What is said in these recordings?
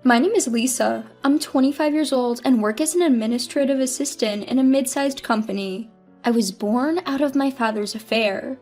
My name is Lisa. I'm 25 years old and work as an administrative assistant in a mid-sized company. I was born out of my father's affair.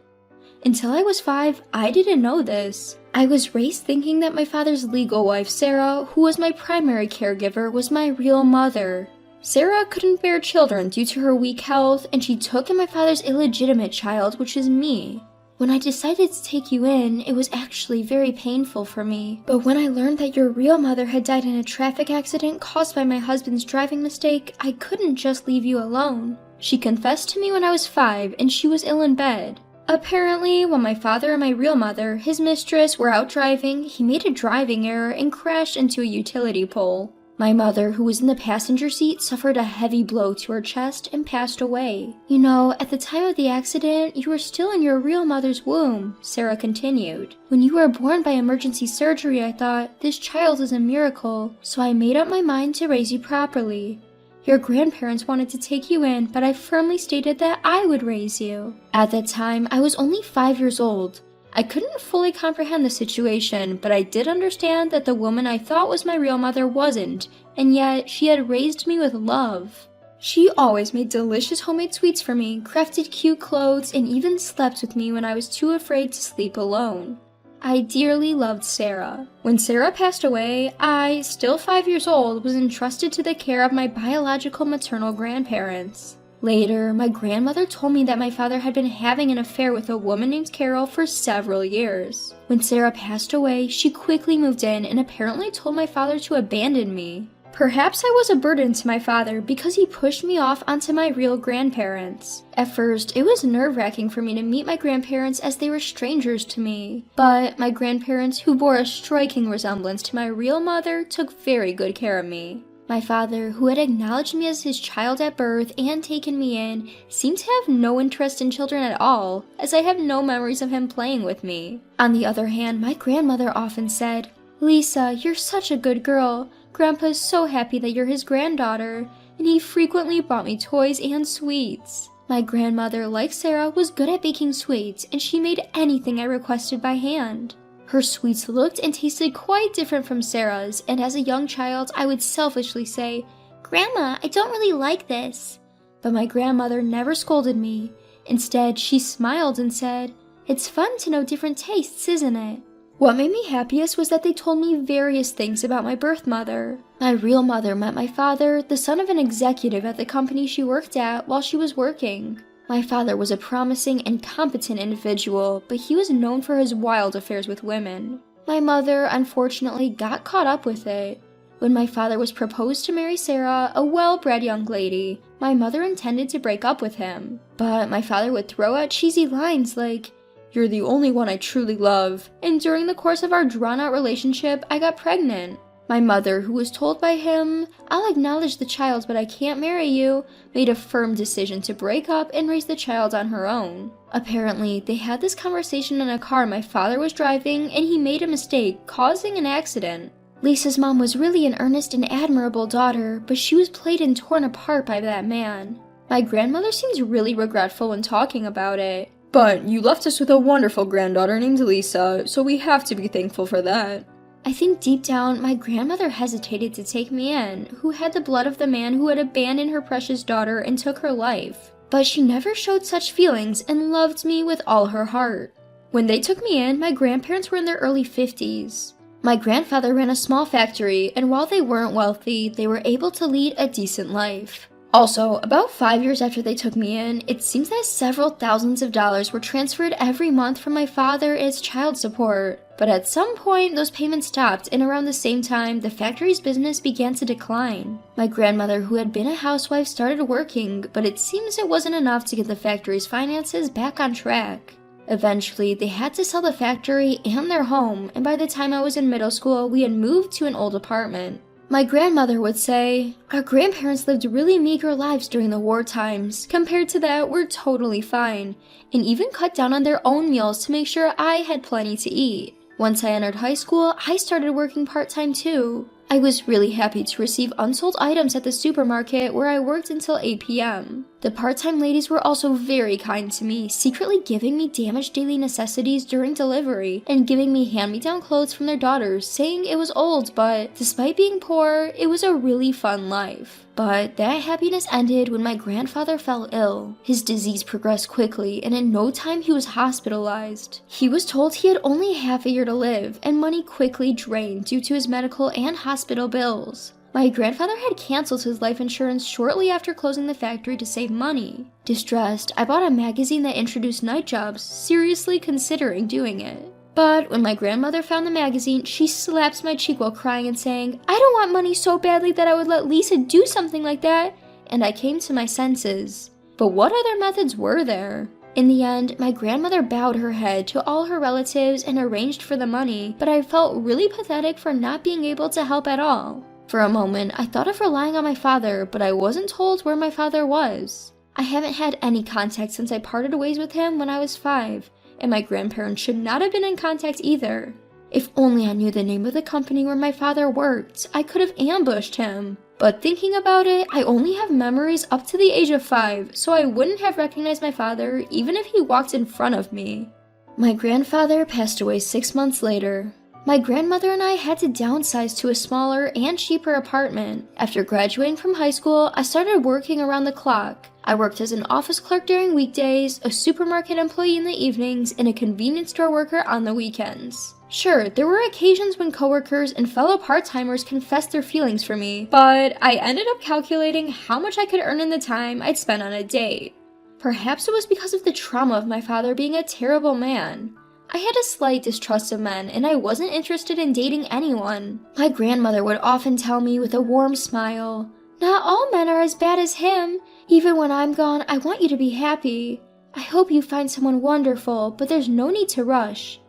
Until I was 5, I didn't know this. I was raised thinking that my father's legal wife, Sarah, who was my primary caregiver, was my real mother. Sarah couldn't bear children due to her weak health, and she took in my father's illegitimate child, which is me. When I decided to take you in, it was actually very painful for me. But when I learned that your real mother had died in a traffic accident caused by my husband's driving mistake, I couldn't just leave you alone. She confessed to me when I was 5, and she was ill in bed. Apparently, when my father and my real mother, his mistress, were out driving, he made a driving error and crashed into a utility pole. My mother, who was in the passenger seat, suffered a heavy blow to her chest and passed away. You know, at the time of the accident, you were still in your real mother's womb, Sarah continued. When you were born by emergency surgery, I thought, this child is a miracle, so I made up my mind to raise you properly. Your grandparents wanted to take you in, but I firmly stated that I would raise you. At that time, I was only 5 years old. I couldn't fully comprehend the situation, but I did understand that the woman I thought was my real mother wasn't, and yet she had raised me with love. She always made delicious homemade sweets for me, crafted cute clothes, and even slept with me when I was too afraid to sleep alone. I dearly loved Sarah. When Sarah passed away, I, still 5 years old, was entrusted to the care of my biological maternal grandparents. Later, my grandmother told me that my father had been having an affair with a woman named Carol for several years. When Sarah passed away, she quickly moved in and apparently told my father to abandon me. Perhaps I was a burden to my father because he pushed me off onto my real grandparents. At first, it was nerve-wracking for me to meet my grandparents as they were strangers to me. But my grandparents, who bore a striking resemblance to my real mother, took very good care of me. My father, who had acknowledged me as his child at birth and taken me in, seemed to have no interest in children at all, as I have no memories of him playing with me. On the other hand, my grandmother often said, "Lisa, you're such a good girl. Grandpa's so happy that you're his granddaughter," and he frequently bought me toys and sweets. My grandmother, like Sarah, was good at baking sweets, and she made anything I requested by hand. Her sweets looked and tasted quite different from Sarah's, and as a young child, I would selfishly say, "Grandma, I don't really like this." But my grandmother never scolded me. Instead, she smiled and said, "It's fun to know different tastes, isn't it?" What made me happiest was that they told me various things about my birth mother. My real mother met my father, the son of an executive at the company she worked at, while she was working. My father was a promising and competent individual, but he was known for his wild affairs with women. My mother, unfortunately, got caught up with it. When my father was proposed to marry Sarah, a well-bred young lady, my mother intended to break up with him. But my father would throw out cheesy lines like, "You're the only one I truly love," and during the course of our drawn-out relationship, I got pregnant. My mother, who was told by him, "I'll acknowledge the child, but I can't marry you," made a firm decision to break up and raise the child on her own. Apparently, they had this conversation in a car my father was driving, and he made a mistake, causing an accident. Lisa's mom was really an earnest and admirable daughter, but she was played and torn apart by that man. My grandmother seems really regretful when talking about it. "But you left us with a wonderful granddaughter named Lisa, so we have to be thankful for that." I think deep down, my grandmother hesitated to take me in, who had the blood of the man who had abandoned her precious daughter and took her life. But she never showed such feelings and loved me with all her heart. When they took me in, my grandparents were in their early 50s. My grandfather ran a small factory, and while they weren't wealthy, they were able to lead a decent life. Also, about 5 years after they took me in, it seems that several thousands of dollars were transferred every month from my father as child support. But at some point, those payments stopped, and around the same time, the factory's business began to decline. My grandmother, who had been a housewife, started working, but it seems it wasn't enough to get the factory's finances back on track. Eventually, they had to sell the factory and their home, and by the time I was in middle school, we had moved to an old apartment. My grandmother would say, "Our grandparents lived really meager lives during the war times. Compared to that, we're totally fine," and even cut down on their own meals to make sure I had plenty to eat. Once I entered high school, I started working part-time too. I was really happy to receive unsold items at the supermarket where I worked until 8 p.m. The part-time ladies were also very kind to me, secretly giving me damaged daily necessities during delivery and giving me hand-me-down clothes from their daughters, saying it was old, but despite being poor, it was a really fun life. But that happiness ended when my grandfather fell ill. His disease progressed quickly, and in no time he was hospitalized. He was told he had only half a year to live, and money quickly drained due to his medical and hospital bills. My grandfather had canceled his life insurance shortly after closing the factory to save money. Distressed, I bought a magazine that introduced night jobs, seriously considering doing it. But when my grandmother found the magazine, she slaps my cheek while crying and saying, "I don't want money so badly that I would let Lisa do something like that," and I came to my senses. But what other methods were there? In the end, my grandmother bowed her head to all her relatives and arranged for the money, but I felt really pathetic for not being able to help at all. For a moment, I thought of relying on my father, but I wasn't told where my father was. I haven't had any contact since I parted ways with him when I was 5, and my grandparents should not have been in contact either. If only I knew the name of the company where my father worked, I could have ambushed him. But thinking about it, I only have memories up to the age of 5, so I wouldn't have recognized my father even if he walked in front of me. My grandfather passed away 6 months later. My grandmother and I had to downsize to a smaller and cheaper apartment. After graduating from high school, I started working around the clock. I worked as an office clerk during weekdays, a supermarket employee in the evenings, and a convenience store worker on the weekends. Sure, there were occasions when coworkers and fellow part-timers confessed their feelings for me, but I ended up calculating how much I could earn in the time I'd spend on a date. Perhaps it was because of the trauma of my father being a terrible man. I had a slight distrust of men, and I wasn't interested in dating anyone. My grandmother would often tell me with a warm smile, "Not all men are as bad as him. Even when I'm gone, I want you to be happy. I hope you find someone wonderful, but there's no need to rush."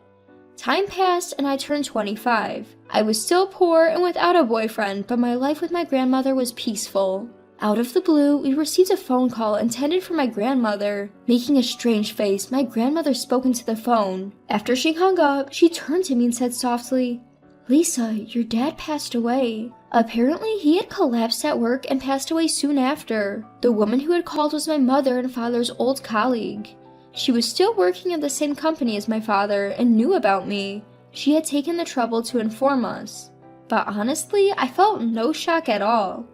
Time passed and I turned 25. I was still poor and without a boyfriend, but my life with my grandmother was peaceful. Out of the blue, we received a phone call intended for my grandmother. Making a strange face, my grandmother spoke into the phone. After she hung up, she turned to me and said softly, "Lisa, your dad passed away." Apparently, he had collapsed at work and passed away soon after. The woman who had called was my mother and father's old colleague. She was still working at the same company as my father and knew about me. She had taken the trouble to inform us. But honestly, I felt no shock at all.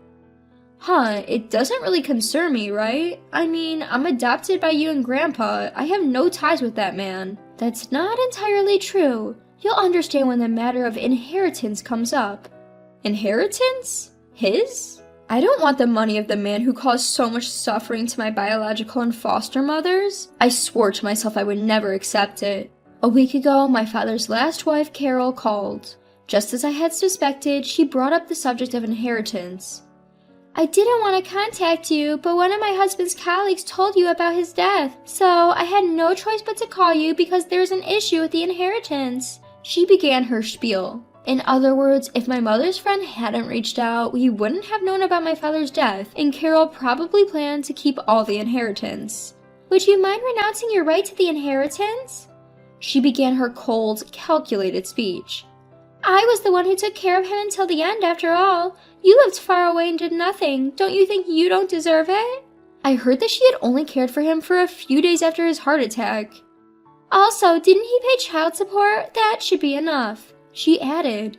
It doesn't really concern me, right? I mean, I'm adopted by you and Grandpa. I have no ties with that man. That's not entirely true. You'll understand when the matter of inheritance comes up. Inheritance? His? I don't want the money of the man who caused so much suffering to my biological and foster mothers. I swore to myself I would never accept it. A week ago, my father's last wife, Carol, called. Just as I had suspected, she brought up the subject of inheritance. "I didn't want to contact you, but one of my husband's colleagues told you about his death, so I had no choice but to call you because there's an issue with the inheritance." She began her spiel. In other words, if my mother's friend hadn't reached out, we wouldn't have known about my father's death, and Carol probably planned to keep all the inheritance. "Would you mind renouncing your right to the inheritance?" She began her cold, calculated speech. "I was the one who took care of him until the end, after all. You lived far away and did nothing. Don't you think you don't deserve it?" I heard that she had only cared for him for a few days after his heart attack. "Also, didn't he pay child support? That should be enough," she added.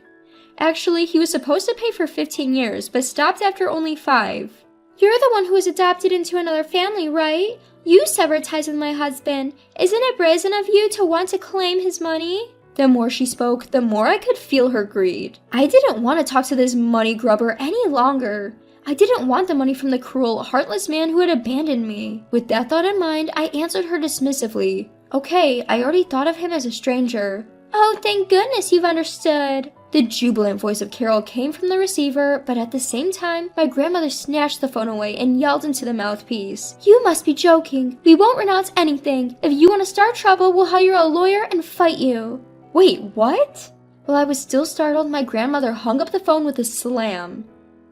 Actually, he was supposed to pay for 15 years, but stopped after only 5. "You're the one who was adopted into another family, right? You severed ties with my husband. Isn't it brazen of you to want to claim his money?" The more she spoke, the more I could feel her greed. I didn't want to talk to this money grubber any longer. I didn't want the money from the cruel, heartless man who had abandoned me. With that thought in mind, I answered her dismissively. "Okay, I already thought of him as a stranger." "Oh, thank goodness you've understood." The jubilant voice of Carol came from the receiver, but at the same time, my grandmother snatched the phone away and yelled into the mouthpiece. "You must be joking. We won't renounce anything. If you want to start trouble, we'll hire a lawyer and fight you." Wait, what? While I was still startled, my grandmother hung up the phone with a slam.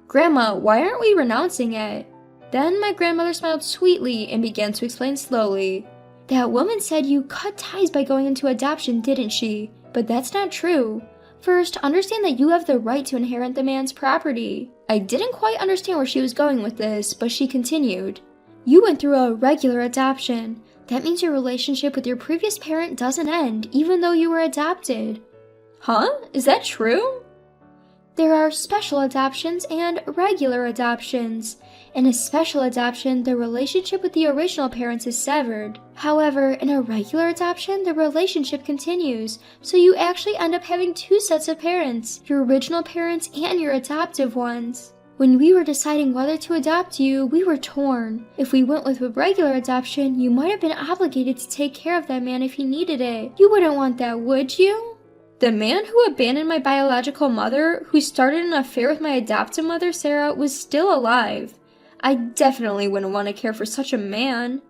"Grandma, why aren't we renouncing it?" Then my grandmother smiled sweetly and began to explain slowly. "That woman said you cut ties by going into adoption, didn't she? But that's not true. First, understand that you have the right to inherit the man's property." I didn't quite understand where she was going with this, but she continued. You went through a regular adoption. That means your relationship with your previous parent doesn't end, even though you were adopted. Huh? Is that true? There are special adoptions and regular adoptions. In a special adoption, the relationship with the original parents is severed. However, in a regular adoption, the relationship continues, so you actually end up having two sets of parents, your original parents and your adoptive ones. When we were deciding whether to adopt you, we were torn. If we went with a regular adoption, you might have been obligated to take care of that man if he needed it. You wouldn't want that, would you? The man who abandoned my biological mother, who started an affair with my adoptive mother, Sarah, was still alive. I definitely wouldn't want to care for such a man.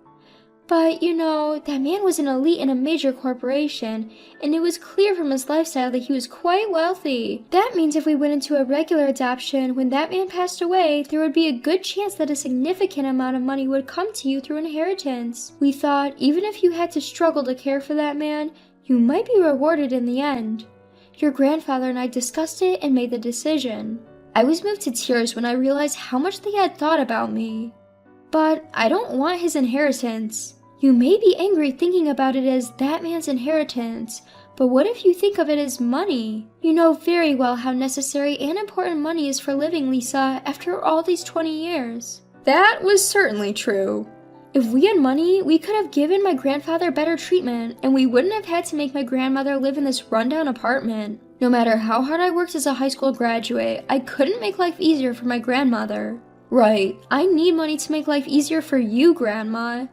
But, that man was an elite in a major corporation, and it was clear from his lifestyle that he was quite wealthy. That means if we went into a regular adoption, when that man passed away, there would be a good chance that a significant amount of money would come to you through inheritance. We thought, even if you had to struggle to care for that man, you might be rewarded in the end. Your grandfather and I discussed it and made the decision. I was moved to tears when I realized how much they had thought about me. But I don't want his inheritance. You may be angry thinking about it as that man's inheritance, but what if you think of it as money? You know very well how necessary and important money is for living, Lisa, after all these 20 years. That was certainly true. If we had money, we could have given my grandfather better treatment, and we wouldn't have had to make my grandmother live in this rundown apartment. No matter how hard I worked as a high school graduate, I couldn't make life easier for my grandmother. Right, I need money to make life easier for you, Grandma.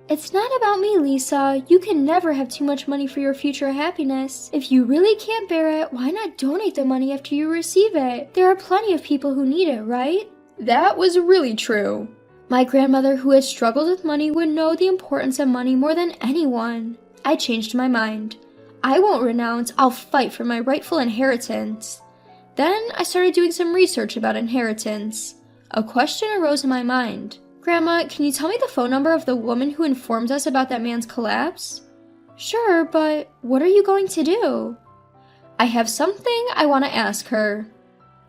It's not about me, Lisa. You can never have too much money for your future happiness. If you really can't bear it, why not donate the money after you receive it? There are plenty of people who need it, right? That was really true. My grandmother, who had struggled with money, would know the importance of money more than anyone. I changed my mind. I won't renounce, I'll fight for my rightful inheritance. Then I started doing some research about inheritance. A question arose in my mind. Grandma, can you tell me the phone number of the woman who informed us about that man's collapse? Sure, but what are you going to do? I have something I want to ask her.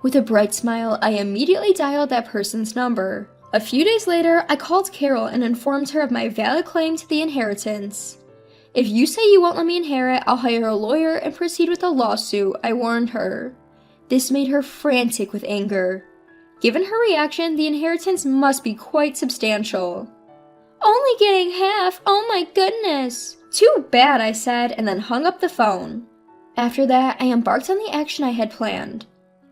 With a bright smile, I immediately dialed that person's number. A few days later, I called Carol and informed her of my valid claim to the inheritance. If you say you won't let me inherit, I'll hire a lawyer and proceed with a lawsuit, I warned her. This made her frantic with anger. Given her reaction, the inheritance must be quite substantial. Only getting half? Oh my goodness! Too bad, I said, and then hung up the phone. After that, I embarked on the action I had planned.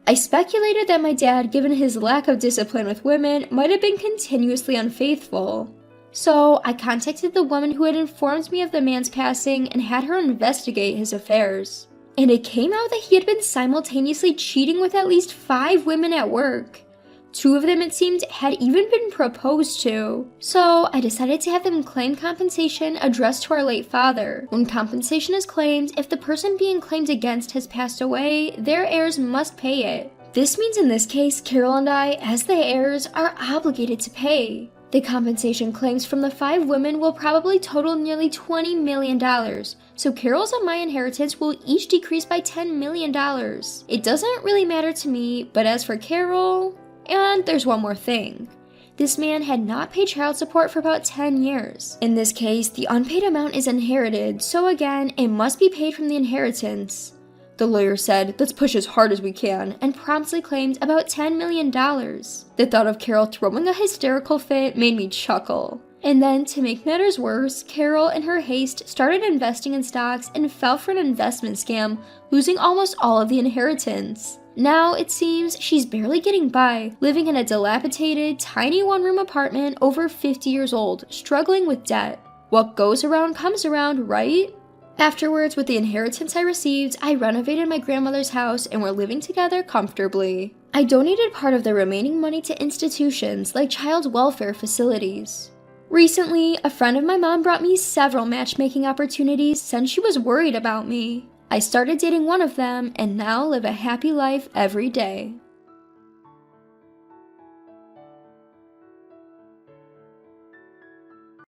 I speculated that my dad, given his lack of discipline with women, might have been continuously unfaithful. So, I contacted the woman who had informed me of the man's passing and had her investigate his affairs. And it came out that he had been simultaneously cheating with at least 5 women at work. 2 of them, it seemed, had even been proposed to. So, I decided to have them claim compensation addressed to our late father. When compensation is claimed, if the person being claimed against has passed away, their heirs must pay it. This means in this case, Carol and I, as the heirs, are obligated to pay. The compensation claims from the 5 women will probably total nearly $20 million, so Carol's and my inheritance will each decrease by $10 million. It doesn't really matter to me, but as for Carol... And there's one more thing. This man had not paid child support for about 10 years. In this case, the unpaid amount is inherited, so again, it must be paid from the inheritance. The lawyer said, let's push as hard as we can, and promptly claimed about $10 million. The thought of Carol throwing a hysterical fit made me chuckle. And then, to make matters worse, Carol, in her haste, started investing in stocks and fell for an investment scam, losing almost all of the inheritance. Now, it seems, she's barely getting by, living in a dilapidated, tiny one-room apartment over 50 years old, struggling with debt. What goes around comes around, right? Afterwards, with the inheritance I received, I renovated my grandmother's house and we're living together comfortably. I donated part of the remaining money to institutions like child welfare facilities. Recently, a friend of my mom brought me several matchmaking opportunities since she was worried about me. I started dating one of them and now live a happy life every day.